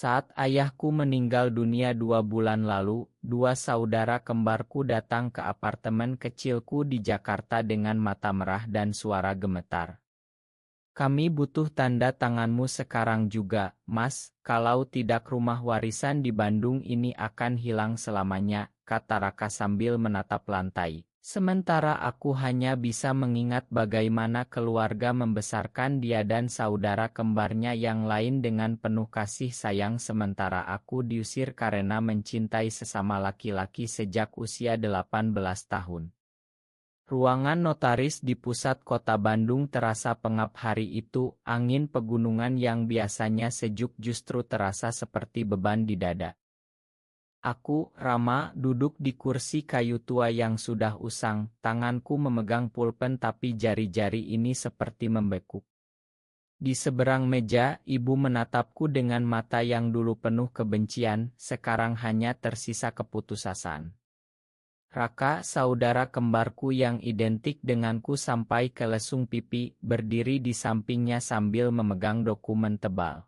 Saat ayahku meninggal dunia 2 bulan lalu, dua saudara kembarku datang ke apartemen kecilku di Jakarta dengan mata merah dan suara gemetar. Kami butuh tanda tanganmu sekarang juga, Mas, kalau tidak rumah warisan di Bandung ini akan hilang selamanya, kata Raka sambil menatap lantai. Sementara aku hanya bisa mengingat bagaimana keluarga membesarkan dia dan saudara kembarnya yang lain dengan penuh kasih sayang sementara aku diusir karena mencintai sesama laki-laki sejak usia 18 tahun. Ruangan notaris di pusat kota Bandung terasa pengap hari itu, angin pegunungan yang biasanya sejuk justru terasa seperti beban di dada. Aku, Rama, duduk di kursi kayu tua yang sudah usang, tanganku memegang pulpen tapi jari-jari ini seperti membekuk. Di seberang meja, ibu menatapku dengan mata yang dulu penuh kebencian, sekarang hanya tersisa keputusasaan. Raka, saudara kembarku yang identik denganku sampai ke lesung pipi, berdiri di sampingnya sambil memegang dokumen tebal.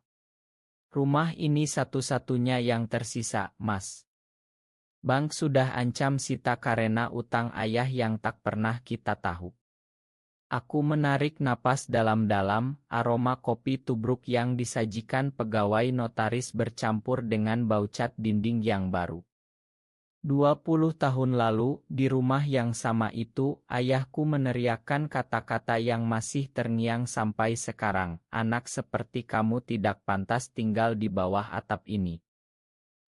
Rumah ini satu-satunya yang tersisa, Mas. Bank sudah ancam sita karena utang ayah yang tak pernah kita tahu. Aku menarik napas dalam-dalam, aroma kopi tubruk yang disajikan pegawai notaris bercampur dengan bau cat dinding yang baru. 20 tahun lalu, di rumah yang sama itu, ayahku meneriakkan kata-kata yang masih terngiang sampai sekarang, anak seperti kamu tidak pantas tinggal di bawah atap ini.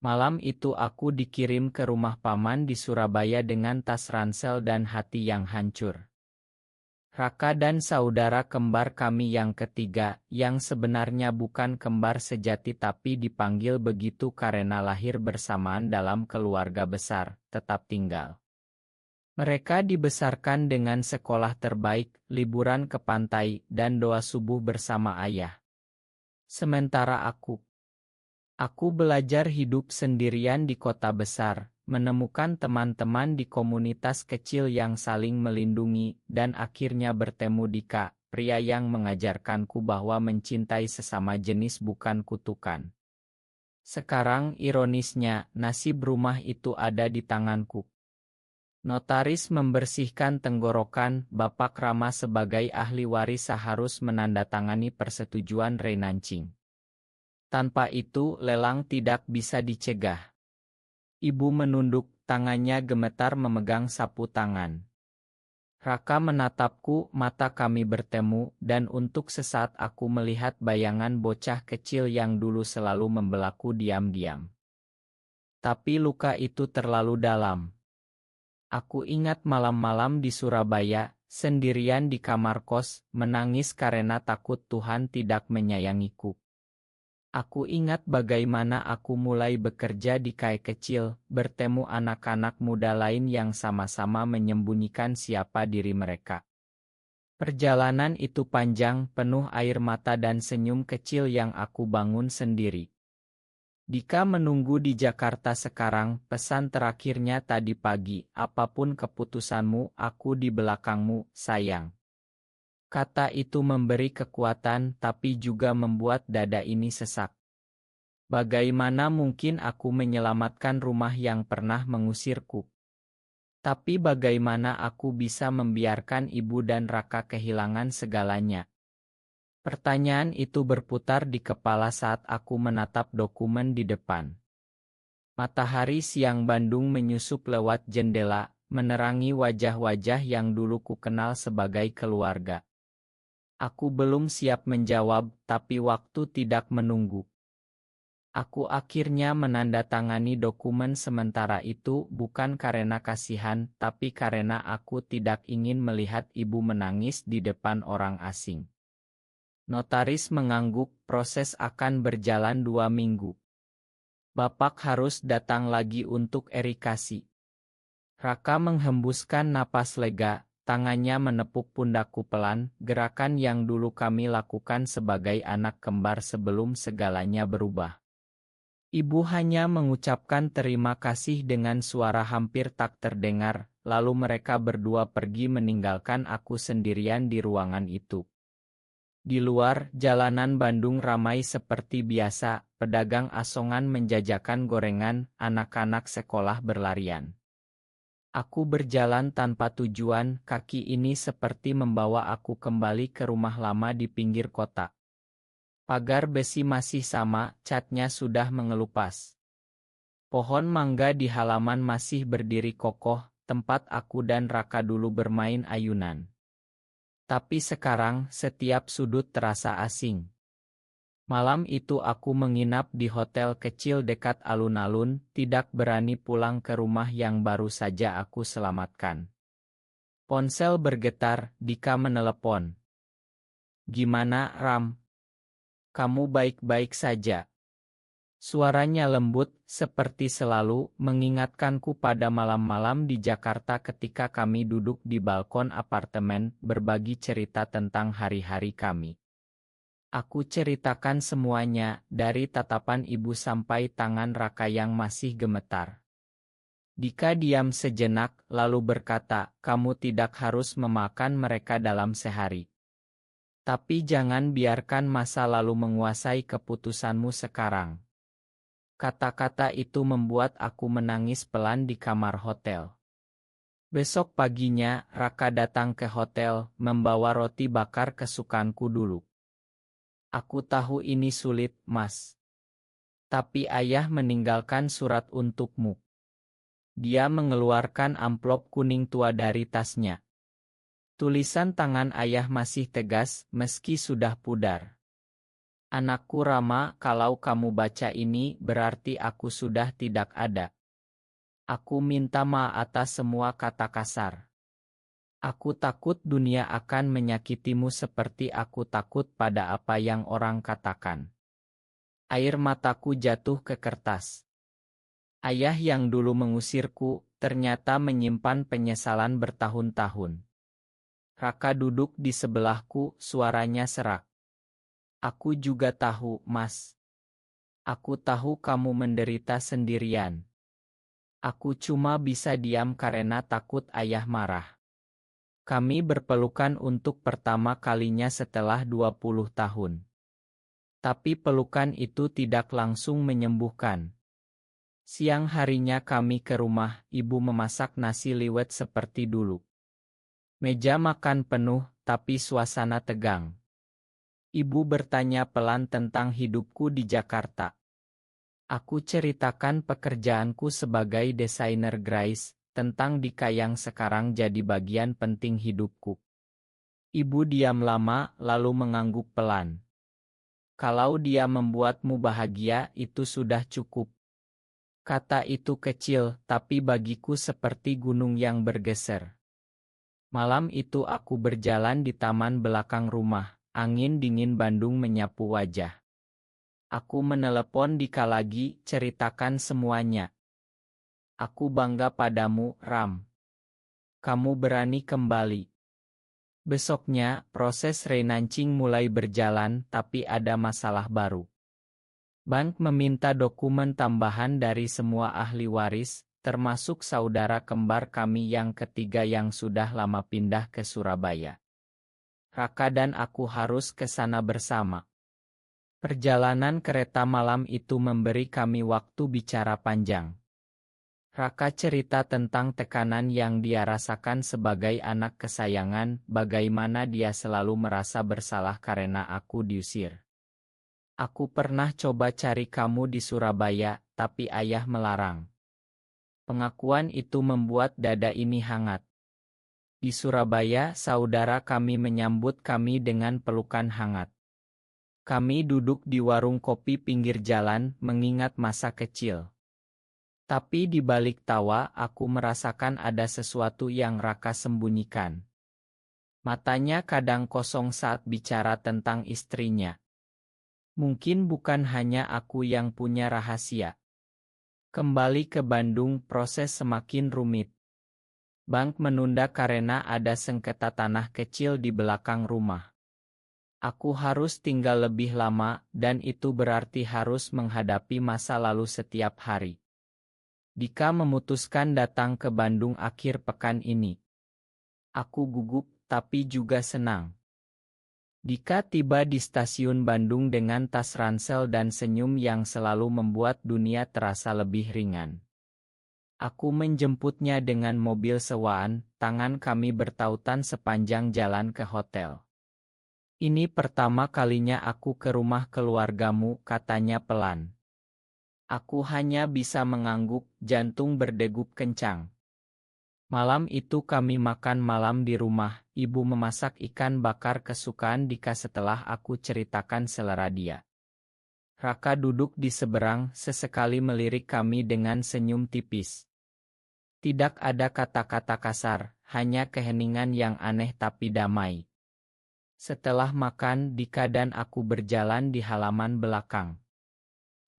Malam itu aku dikirim ke rumah paman di Surabaya dengan tas ransel dan hati yang hancur. Raka dan saudara kembar kami yang ketiga, yang sebenarnya bukan kembar sejati tapi dipanggil begitu karena lahir bersamaan dalam keluarga besar, tetap tinggal. Mereka dibesarkan dengan sekolah terbaik, liburan ke pantai, dan doa subuh bersama ayah. Sementara aku belajar hidup sendirian di kota besar, menemukan teman-teman di komunitas kecil yang saling melindungi, dan akhirnya bertemu Dika, pria yang mengajarkanku bahwa mencintai sesama jenis bukan kutukan. Sekarang ironisnya, nasib rumah itu ada di tanganku. Notaris membersihkan tenggorokan, Bapak Rama sebagai ahli waris harus menandatangani persetujuan renancing. Tanpa itu, lelang tidak bisa dicegah. Ibu menunduk, tangannya gemetar memegang sapu tangan. Raka menatapku, mata kami bertemu, dan untuk sesaat aku melihat bayangan bocah kecil yang dulu selalu membelaku diam-diam. Tapi luka itu terlalu dalam. Aku ingat malam-malam di Surabaya, sendirian di kamar kos, menangis karena takut Tuhan tidak menyayangiku. Aku ingat bagaimana aku mulai bekerja di KAI kecil, bertemu anak-anak muda lain yang sama-sama menyembunyikan siapa diri mereka. Perjalanan itu panjang, penuh air mata dan senyum kecil yang aku bangun sendiri. Dika menunggu di Jakarta sekarang, pesan terakhirnya tadi pagi, apapun keputusanmu, aku di belakangmu, sayang. Kata itu memberi kekuatan tapi juga membuat dada ini sesak. Bagaimana mungkin aku menyelamatkan rumah yang pernah mengusirku? Tapi bagaimana aku bisa membiarkan ibu dan Raka kehilangan segalanya? Pertanyaan itu berputar di kepala saat aku menatap dokumen di depan. Matahari siang Bandung menyusup lewat jendela, menerangi wajah-wajah yang dulu ku kenal sebagai keluarga. Aku belum siap menjawab, tapi waktu tidak menunggu. Aku akhirnya menandatangani dokumen sementara itu bukan karena kasihan, tapi karena aku tidak ingin melihat ibu menangis di depan orang asing. Notaris mengangguk, proses akan berjalan 2 minggu. Bapak harus datang lagi untuk erikasi. Raka menghembuskan napas lega. Tangannya menepuk pundakku pelan, gerakan yang dulu kami lakukan sebagai anak kembar sebelum segalanya berubah. Ibu hanya mengucapkan terima kasih dengan suara hampir tak terdengar, lalu mereka berdua pergi meninggalkan aku sendirian di ruangan itu. Di luar, jalanan Bandung ramai seperti biasa, pedagang asongan menjajakan gorengan, anak-anak sekolah berlarian. Aku berjalan tanpa tujuan, kaki ini seperti membawa aku kembali ke rumah lama di pinggir kota. Pagar besi masih sama, catnya sudah mengelupas. Pohon mangga di halaman masih berdiri kokoh, tempat aku dan Raka dulu bermain ayunan. Tapi sekarang, setiap sudut terasa asing. Malam itu aku menginap di hotel kecil dekat alun-alun, tidak berani pulang ke rumah yang baru saja aku selamatkan. Ponsel bergetar, Dika menelepon. "Gimana, Ram? Kamu baik-baik saja?" Suaranya lembut, seperti selalu, mengingatkanku pada malam-malam di Jakarta ketika kami duduk di balkon apartemen, berbagi cerita tentang hari-hari kami. Aku ceritakan semuanya, dari tatapan ibu sampai tangan Raka yang masih gemetar. Dika diam sejenak, lalu berkata, "Kamu tidak harus memakan mereka dalam sehari. Tapi jangan biarkan masa lalu menguasai keputusanmu sekarang." Kata-kata itu membuat aku menangis pelan di kamar hotel. Besok paginya, Raka datang ke hotel, membawa roti bakar kesukaanku dulu. "Aku tahu ini sulit, Mas. Tapi ayah meninggalkan surat untukmu." Dia mengeluarkan amplop kuning tua dari tasnya. Tulisan tangan ayah masih tegas, meski sudah pudar. "Anakku Rama, kalau kamu baca ini, berarti aku sudah tidak ada. Aku minta maaf atas semua kata kasar. Aku takut dunia akan menyakitimu seperti aku takut pada apa yang orang katakan." Air mataku jatuh ke kertas. Ayah yang dulu mengusirku, ternyata menyimpan penyesalan bertahun-tahun. Raka duduk di sebelahku, suaranya serak. "Aku juga tahu, Mas. Aku tahu kamu menderita sendirian. Aku cuma bisa diam karena takut ayah marah." Kami berpelukan untuk pertama kalinya setelah 20 tahun. Tapi pelukan itu tidak langsung menyembuhkan. Siang harinya kami ke rumah, ibu memasak nasi liwet seperti dulu. Meja makan penuh, tapi suasana tegang. Ibu bertanya pelan tentang hidupku di Jakarta. Aku ceritakan pekerjaanku sebagai desainer grafis, tentang Dika yang sekarang jadi bagian penting hidupku. Ibu diam lama, lalu mengangguk pelan. "Kalau dia membuatmu bahagia, itu sudah cukup." Kata itu kecil, tapi bagiku seperti gunung yang bergeser. Malam itu aku berjalan di taman belakang rumah, angin dingin Bandung menyapu wajah. Aku menelepon Dika lagi, ceritakan semuanya. "Aku bangga padamu, Ram. Kamu berani kembali." Besoknya, proses renancing mulai berjalan, tapi ada masalah baru. Bank meminta dokumen tambahan dari semua ahli waris, termasuk saudara kembar kami yang ketiga yang sudah lama pindah ke Surabaya. Raka dan aku harus ke sana bersama. Perjalanan kereta malam itu memberi kami waktu bicara panjang. Raka cerita tentang tekanan yang dia rasakan sebagai anak kesayangan, bagaimana dia selalu merasa bersalah karena aku diusir. "Aku pernah coba cari kamu di Surabaya, tapi ayah melarang." Pengakuan itu membuat dada ini hangat. Di Surabaya, saudara kami menyambut kami dengan pelukan hangat. Kami duduk di warung kopi pinggir jalan, mengingat masa kecil. Tapi di balik tawa, aku merasakan ada sesuatu yang Raka sembunyikan. Matanya kadang kosong saat bicara tentang istrinya. Mungkin bukan hanya aku yang punya rahasia. Kembali ke Bandung, proses semakin rumit. Bank menunda karena ada sengketa tanah kecil di belakang rumah. Aku harus tinggal lebih lama, dan itu berarti harus menghadapi masa lalu setiap hari. Dika memutuskan datang ke Bandung akhir pekan ini. Aku gugup, tapi juga senang. Dika tiba di stasiun Bandung dengan tas ransel dan senyum yang selalu membuat dunia terasa lebih ringan. Aku menjemputnya dengan mobil sewaan, tangan kami bertautan sepanjang jalan ke hotel. Ini pertama kalinya aku ke rumah keluargamu, katanya pelan. Aku hanya bisa mengangguk, jantung berdegup kencang. Malam itu kami makan malam di rumah, ibu memasak ikan bakar kesukaan Dika setelah aku ceritakan selera dia. Raka duduk di seberang, sesekali melirik kami dengan senyum tipis. Tidak ada kata-kata kasar, hanya keheningan yang aneh tapi damai. Setelah makan, Dika dan aku berjalan di halaman belakang.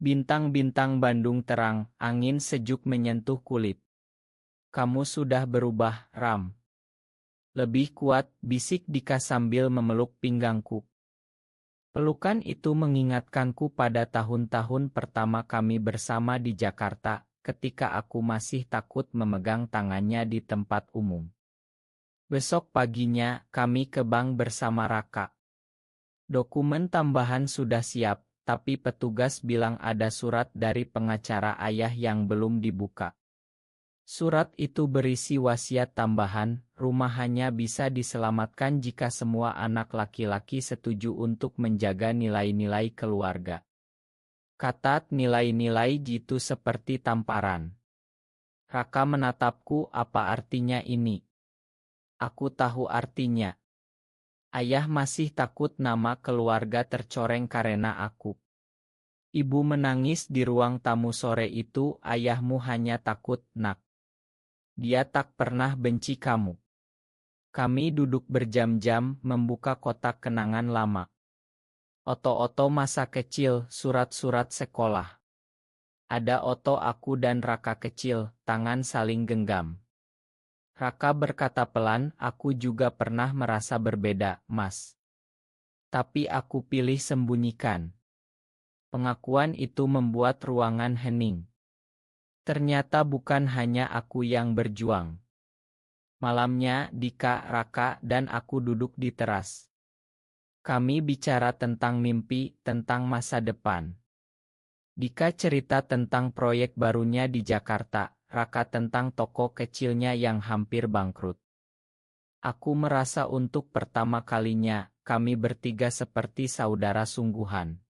Bintang-bintang Bandung terang, angin sejuk menyentuh kulit. Kamu sudah berubah, Ram. Lebih kuat, bisik Dika sambil memeluk pinggangku. Pelukan itu mengingatkanku pada tahun-tahun pertama kami bersama di Jakarta, ketika aku masih takut memegang tangannya di tempat umum. Besok paginya, kami ke bank bersama Raka. Dokumen tambahan sudah siap, tapi petugas bilang ada surat dari pengacara ayah yang belum dibuka. Surat itu berisi wasiat tambahan, rumah hanya bisa diselamatkan jika semua anak laki-laki setuju untuk menjaga nilai-nilai keluarga. Kata nilai-nilai itu seperti tamparan. Raka menatapku, apa artinya ini? Aku tahu artinya. Ayah masih takut nama keluarga tercoreng karena aku. Ibu menangis di ruang tamu sore itu, ayahmu hanya takut, nak. Dia tak pernah benci kamu. Kami duduk berjam-jam membuka kotak kenangan lama. Oto-oto masa kecil, surat-surat sekolah. Ada oto aku dan Raka kecil, tangan saling genggam. Raka berkata pelan, aku juga pernah merasa berbeda, Mas. Tapi aku pilih sembunyikan. Pengakuan itu membuat ruangan hening. Ternyata bukan hanya aku yang berjuang. Malamnya, Dika, Raka, dan aku duduk di teras. Kami bicara tentang mimpi, tentang masa depan. Dika cerita tentang proyek barunya di Jakarta, Raka tentang toko kecilnya yang hampir bangkrut. Aku merasa untuk pertama kalinya, kami bertiga seperti saudara sungguhan.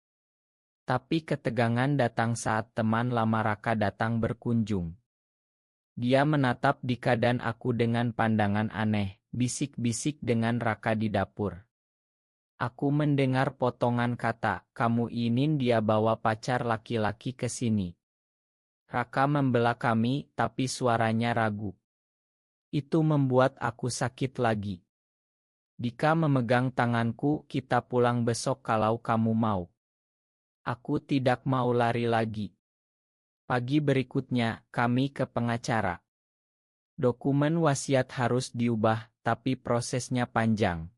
Tapi ketegangan datang saat teman lama Raka datang berkunjung. Dia menatap Dika dan aku dengan pandangan aneh, bisik-bisik dengan Raka di dapur. Aku mendengar potongan kata, kamu ingin dia bawa pacar laki-laki ke sini. Raka membela kami, tapi suaranya ragu. Itu membuat aku sakit lagi. Dika memegang tanganku, kita pulang besok kalau kamu mau. Aku tidak mau lari lagi. Pagi berikutnya, kami ke pengacara. Dokumen wasiat harus diubah, tapi prosesnya panjang.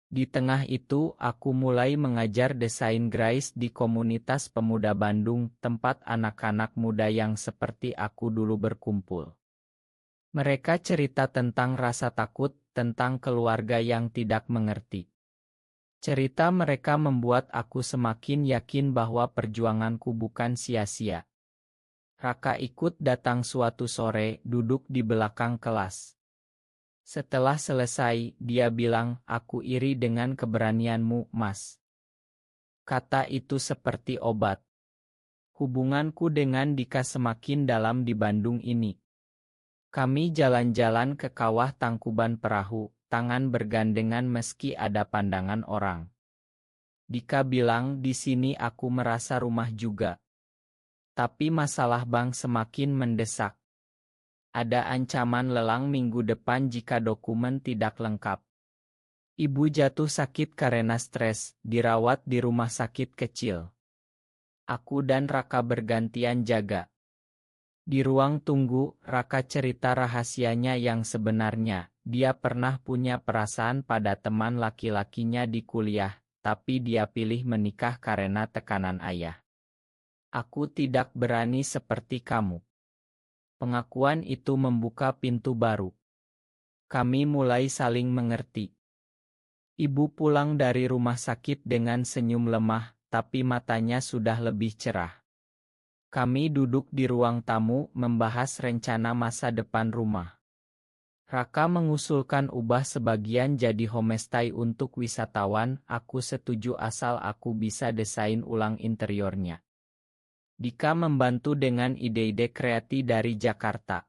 Di tengah itu, aku mulai mengajar desain grafis di komunitas pemuda Bandung, tempat anak-anak muda yang seperti aku dulu berkumpul. Mereka cerita tentang rasa takut, tentang keluarga yang tidak mengerti. Cerita mereka membuat aku semakin yakin bahwa perjuanganku bukan sia-sia. Raka ikut datang suatu sore, duduk di belakang kelas. Setelah selesai, dia bilang, aku iri dengan keberanianmu, Mas. Kata itu seperti obat. Hubunganku dengan Dika semakin dalam di Bandung ini. Kami jalan-jalan ke kawah Tangkuban Perahu, tangan bergandengan meski ada pandangan orang. Dika bilang, di sini aku merasa rumah juga. Tapi masalah bank semakin mendesak. Ada ancaman lelang minggu depan jika dokumen tidak lengkap. Ibu jatuh sakit karena stres, dirawat di rumah sakit kecil. Aku dan Raka bergantian jaga. Di ruang tunggu, Raka cerita rahasianya yang sebenarnya. Dia pernah punya perasaan pada teman laki-lakinya di kuliah, tapi dia pilih menikah karena tekanan ayah. Aku tidak berani seperti kamu. Pengakuan itu membuka pintu baru. Kami mulai saling mengerti. Ibu pulang dari rumah sakit dengan senyum lemah, tapi matanya sudah lebih cerah. Kami duduk di ruang tamu membahas rencana masa depan rumah. Raka mengusulkan ubah sebagian jadi homestay untuk wisatawan, aku setuju asal aku bisa desain ulang interiornya. Dika membantu dengan ide-ide kreatif dari Jakarta.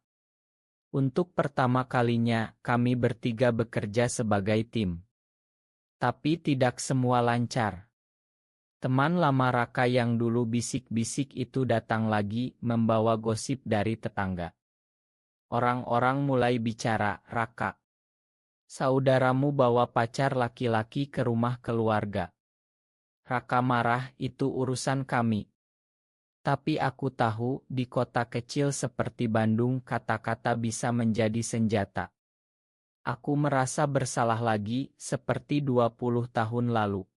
Untuk pertama kalinya, kami bertiga bekerja sebagai tim. Tapi tidak semua lancar. Teman lama Raka yang dulu bisik-bisik itu datang lagi, membawa gosip dari tetangga. Orang-orang mulai bicara, Raka. Saudaramu bawa pacar laki-laki ke rumah keluarga. Raka marah, itu urusan kami. Tapi aku tahu, di kota kecil seperti Bandung kata-kata bisa menjadi senjata. Aku merasa bersalah lagi, seperti 20 tahun lalu.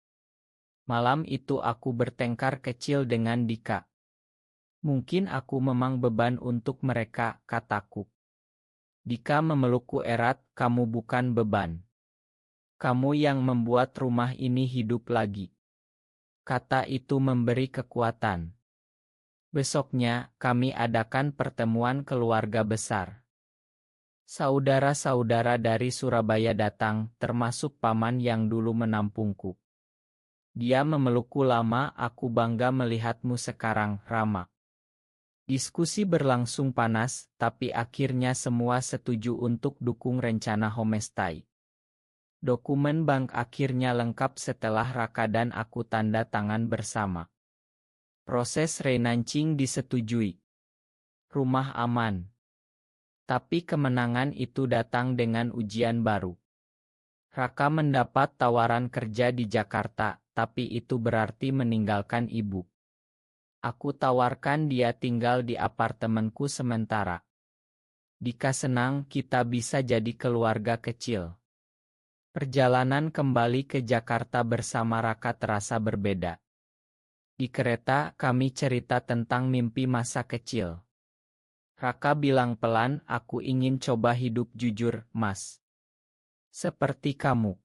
Malam itu aku bertengkar kecil dengan Dika. Mungkin aku memang beban untuk mereka, kataku. Dika memelukku erat, kamu bukan beban. Kamu yang membuat rumah ini hidup lagi. Kata itu memberi kekuatan. Besoknya, kami adakan pertemuan keluarga besar. Saudara-saudara dari Surabaya datang, termasuk paman yang dulu menampungku. Dia memelukku lama, aku bangga melihatmu sekarang, Rama. Diskusi berlangsung panas, tapi akhirnya semua setuju untuk dukung rencana homestay. Dokumen bank akhirnya lengkap setelah Raka dan aku tanda tangan bersama. Proses renancing disetujui. Rumah aman. Tapi kemenangan itu datang dengan ujian baru. Raka mendapat tawaran kerja di Jakarta, tapi itu berarti meninggalkan ibu. Aku tawarkan dia tinggal di apartemenku sementara. Dika senang kita bisa jadi keluarga kecil. Perjalanan kembali ke Jakarta bersama Raka terasa berbeda. Di kereta kami cerita tentang mimpi masa kecil. Raka bilang pelan, aku ingin coba hidup jujur, Mas. Seperti kamu.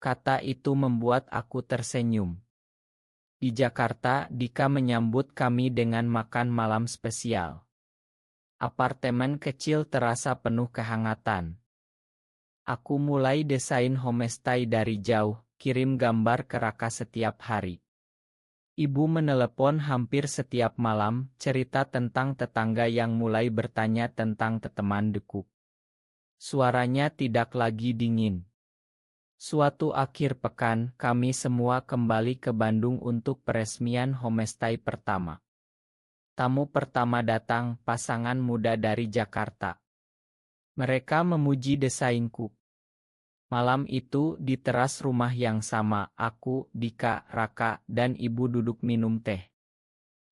Kata itu membuat aku tersenyum. Di Jakarta, Dika menyambut kami dengan makan malam spesial. Apartemen kecil terasa penuh kehangatan. Aku mulai desain homestay dari jauh, kirim gambar ke Raka setiap hari. Ibu menelepon hampir setiap malam, cerita tentang tetangga yang mulai bertanya tentang teman deku. Suaranya tidak lagi dingin. Suatu akhir pekan, kami semua kembali ke Bandung untuk peresmian homestay pertama. Tamu pertama datang, pasangan muda dari Jakarta. Mereka memuji desainku. Malam itu, di teras rumah yang sama, aku, Dika, Raka, dan ibu duduk minum teh.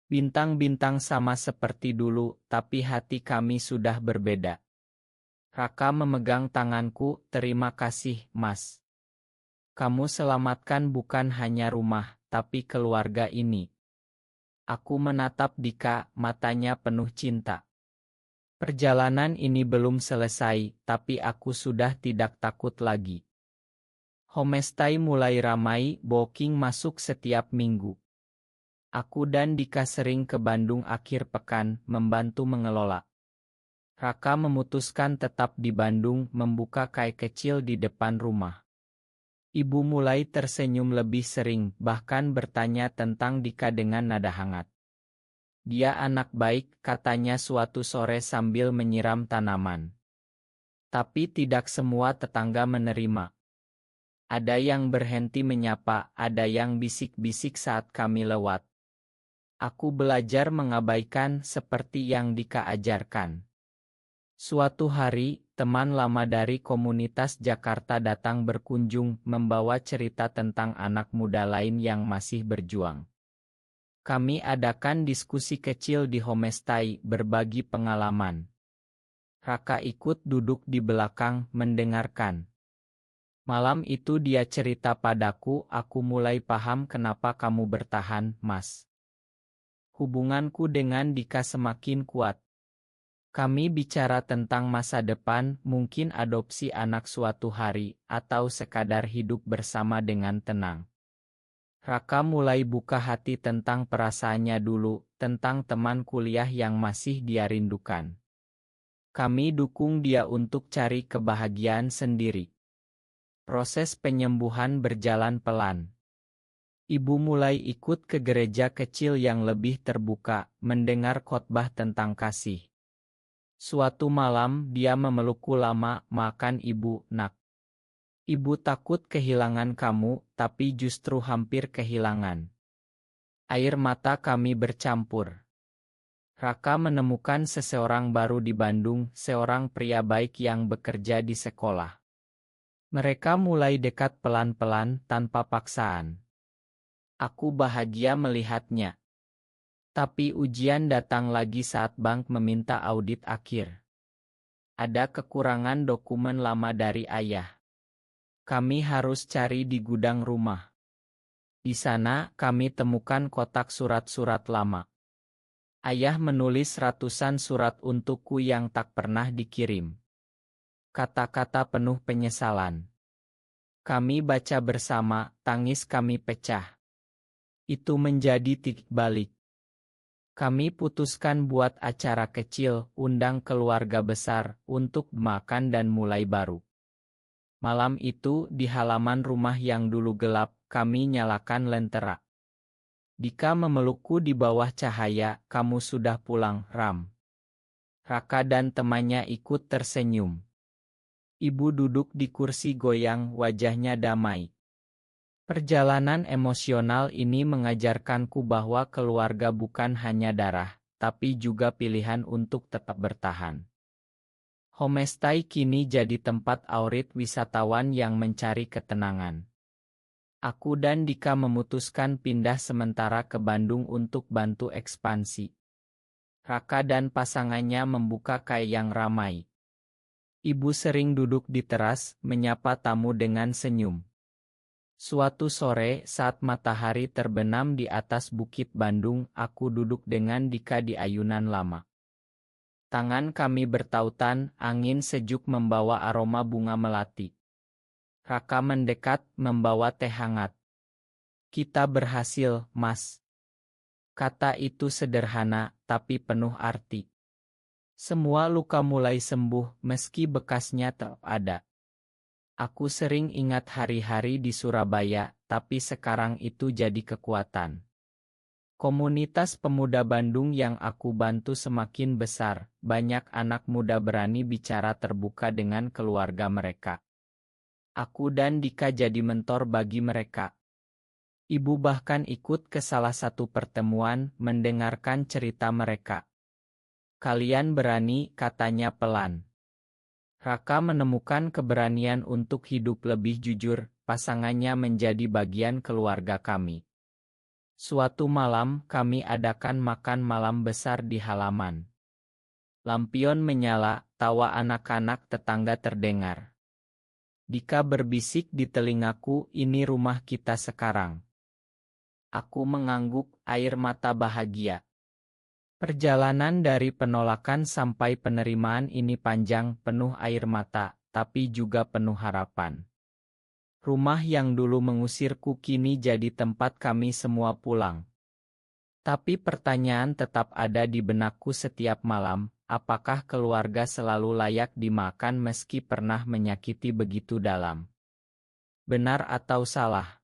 Bintang-bintang sama seperti dulu, tapi hati kami sudah berbeda. Raka memegang tanganku, terima kasih, Mas. Kamu selamatkan bukan hanya rumah, tapi keluarga ini. Aku menatap Dika, matanya penuh cinta. Perjalanan ini belum selesai, tapi aku sudah tidak takut lagi. Homestay mulai ramai, booking masuk setiap minggu. Aku dan Dika sering ke Bandung akhir pekan, membantu mengelola. Raka memutuskan tetap di Bandung, membuka kai kecil di depan rumah. Ibu mulai tersenyum lebih sering, bahkan bertanya tentang Dika dengan nada hangat. Dia anak baik, katanya suatu sore sambil menyiram tanaman. Tapi tidak semua tetangga menerima. Ada yang berhenti menyapa, ada yang bisik-bisik saat kami lewat. Aku belajar mengabaikan seperti yang Dika ajarkan. Suatu hari, teman lama dari komunitas Jakarta datang berkunjung, membawa cerita tentang anak muda lain yang masih berjuang. Kami adakan diskusi kecil di homestay, berbagi pengalaman. Raka ikut duduk di belakang, mendengarkan. Malam itu dia cerita padaku, aku mulai paham kenapa kamu bertahan, Mas. Hubunganku dengan Dika semakin kuat. Kami bicara tentang masa depan, mungkin adopsi anak suatu hari, atau sekadar hidup bersama dengan tenang. Raka mulai buka hati tentang perasaannya dulu, tentang teman kuliah yang masih dia rindukan. Kami dukung dia untuk cari kebahagiaan sendiri. Proses penyembuhan berjalan pelan. Ibu mulai ikut ke gereja kecil yang lebih terbuka, mendengar khotbah tentang kasih. Suatu malam dia memelukku lama, "Makan ibu, nak. Ibu takut kehilangan kamu, tapi justru hampir kehilangan." Air mata kami bercampur. Raka menemukan seseorang baru di Bandung, seorang pria baik yang bekerja di sekolah. Mereka mulai dekat pelan-pelan, tanpa paksaan. Aku bahagia melihatnya. Tapi ujian datang lagi saat bank meminta audit akhir. Ada kekurangan dokumen lama dari ayah. Kami harus cari di gudang rumah. Di sana, kami temukan kotak surat-surat lama. Ayah menulis ratusan surat untukku yang tak pernah dikirim. Kata-kata penuh penyesalan. Kami baca bersama, tangis kami pecah. Itu menjadi titik balik. Kami putuskan buat acara kecil, undang keluarga besar, untuk makan dan mulai baru. Malam itu, di halaman rumah yang dulu gelap, kami nyalakan lentera. Dika memelukku di bawah cahaya, "Kamu sudah pulang, Ram." Raka dan temannya ikut tersenyum. Ibu duduk di kursi goyang, wajahnya damai. Perjalanan emosional ini mengajarkanku bahwa keluarga bukan hanya darah, tapi juga pilihan untuk tetap bertahan. Homestay kini jadi tempat aurit wisatawan yang mencari ketenangan. Aku dan Dika memutuskan pindah sementara ke Bandung untuk bantu ekspansi. Raka dan pasangannya membuka kai yang ramai. Ibu sering duduk di teras, menyapa tamu dengan senyum. Suatu sore, saat matahari terbenam di atas Bukit Bandung, aku duduk dengan Dika di ayunan lama. Tangan kami bertautan, angin sejuk membawa aroma bunga melati. Raka mendekat, membawa teh hangat. "Kita berhasil, Mas." Kata itu sederhana, tapi penuh arti. Semua luka mulai sembuh, meski bekasnya tetap ada. Aku sering ingat hari-hari di Surabaya, tapi sekarang itu jadi kekuatan. Komunitas pemuda Bandung yang aku bantu semakin besar, banyak anak muda berani bicara terbuka dengan keluarga mereka. Aku dan Dika jadi mentor bagi mereka. Ibu bahkan ikut ke salah satu pertemuan, mendengarkan cerita mereka. "Kalian berani," katanya pelan. Raka menemukan keberanian untuk hidup lebih jujur, pasangannya menjadi bagian keluarga kami. Suatu malam, kami adakan makan malam besar di halaman. Lampion menyala, tawa anak-anak tetangga terdengar. Dika berbisik di telingaku, "Ini rumah kita sekarang." Aku mengangguk, air mata bahagia. Perjalanan dari penolakan sampai penerimaan ini panjang, penuh air mata, tapi juga penuh harapan. Rumah yang dulu mengusirku kini jadi tempat kami semua pulang. Tapi pertanyaan tetap ada di benakku setiap malam, apakah keluarga selalu layak dimakan meski pernah menyakiti begitu dalam? Benar atau salah?